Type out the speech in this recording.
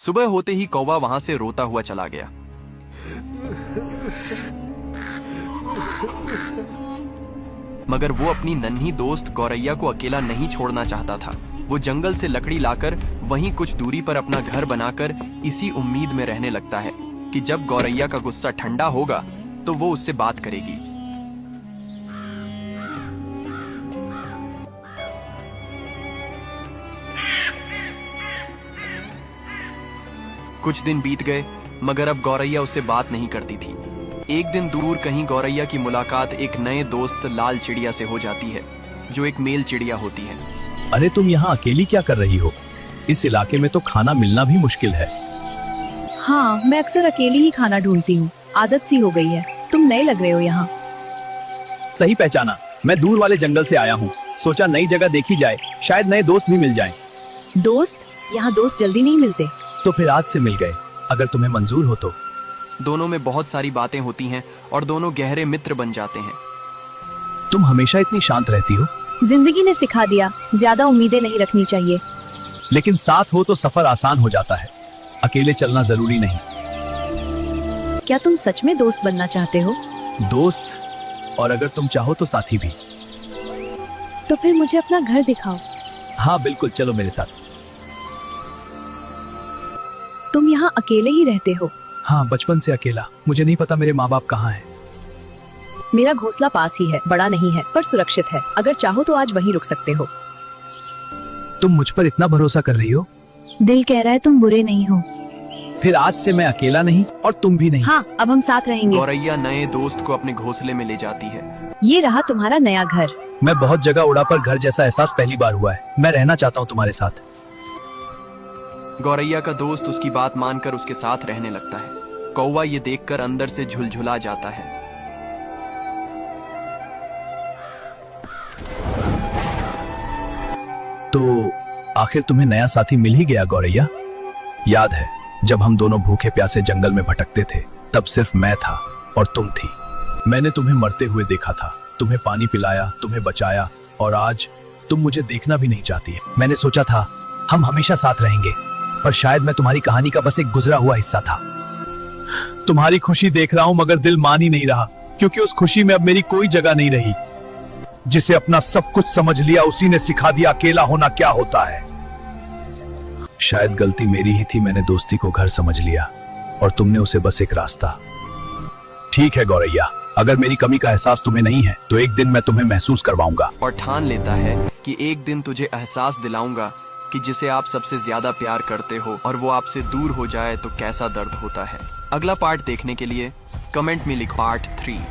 सुबह होते ही कौवा वहां से रोता हुआ चला गया। मगर वो अपनी नन्ही दोस्त गौरैया को अकेला नहीं छोड़ना चाहता था। वो जंगल से लकड़ी लाकर वहीं कुछ दूरी पर अपना घर बनाकर इसी उम्मीद में रहने लगता है कि जब गौरैया का गुस्सा ठंडा होगा तो वो उससे बात करेगी। कुछ दिन बीत गए मगर अब गौरैया उससे बात नहीं करती थी। एक दिन दूर कहीं गौरैया की मुलाकात एक नए दोस्त लाल चिड़िया से हो जाती है, जो एक मेल चिड़िया होती है। अरे तुम यहाँ अकेली क्या कर रही हो? इस इलाके में तो खाना मिलना भी मुश्किल है। हाँ, मैं अक्सर अकेली ही खाना ढूंढती हूँ, आदत सी हो गई है। तुम नए लग रहे हो यहाँ। सही पहचाना, मैं दूर वाले जंगल से आया हूँ। सोचा नई जगह देखी जाए, शायद नए दोस्त भी मिल जाएं। दोस्त? यहाँ दोस्त जल्दी नहीं मिलते। तो फिर आज से मिल गए, अगर तुम्हें मंजूर हो तो। दोनों में बहुत सारी बातें होती हैं और दोनों गहरे मित्र बन जाते हैं। तुम हमेशा इतनी शांत रहती हो। जिंदगी ने सिखा दिया, ज्यादा उम्मीदें नहीं रखनी चाहिए। लेकिन साथ हो तो सफर आसान हो जाता है, अकेले चलना जरूरी नहीं। क्या तुम सच में दोस्त बनना चाहते हो? दोस्त, और अगर तुम चाहो तो साथी भी। तो फिर मुझे अपना घर दिखाओ। हाँ बिल्कुल, चलो मेरे साथ। तुम यहाँ अकेले ही रहते हो? हाँ, बचपन से अकेला। मुझे नहीं पता मेरे माँ बाप कहाँ हैं। मेरा घोंसला पास ही है, बड़ा नहीं है पर सुरक्षित है। अगर चाहो तो आज वहीं रुक सकते हो। तुम मुझ पर इतना भरोसा कर रही हो? दिल कह रहा है तुम बुरे नहीं हो। फिर आज से मैं अकेला नहीं और तुम भी नहीं। हाँ, अब हम साथ रहेंगे। गौरैया नए दोस्त को अपने घोंसले में ले जाती है। ये रहा तुम्हारा नया घर। मैं बहुत जगह उड़ा पर घर जैसा एहसास पहली बार हुआ है। मैं रहना चाहता हूँ तुम्हारे साथ। गौरैया का दोस्त उसकी बात मानकर उसके साथ रहने लगता है। कौवा ये देखकर अंदर से झुलझुला जाता है। तो आखिर तुम्हें नया साथी मिल ही गया गौरैया। याद है जब हम दोनों भूखे प्यासे जंगल में भटकते थे, तब सिर्फ मैं था और तुम थी। मैंने तुम्हें मरते हुए देखा था, तुम्हें पानी पिलाया, तुम्हें बचाया, और आज तुम मुझे देखना भी नहीं चाहती है। मैंने सोचा था हम हमेशा साथ रहेंगे, पर शायद मैं तुम्हारी कहानी का बस एक गुजरा हुआ हिस्सा था। तुम्हारी खुशी देख रहा हूं मगर दिल मान ही नहीं रहा, क्योंकि उस खुशी में अब मेरी कोई जगह नहीं रही। जिसे अपना सब कुछ समझ लिया उसी ने सिखा दिया अकेला होना क्या होता है। शायद गलती मेरी ही थी, मैंने दोस्ती को घर समझ लिया और तुमने उसे बस एक रास्ता। ठीक है गौरैया, अगर मेरी कमी का एहसास तुम्हें नहीं है तो एक दिन मैं तुम्हें महसूस करवाऊंगा। और ठान लेता है कि एक दिन तुझे एहसास दिलाऊंगा कि जिसे आप सबसे ज्यादा प्यार करते हो और वो आपसे दूर हो जाए तो कैसा दर्द होता है। अगला पार्ट देखने के लिए कमेंट में लिखो पार्ट 3।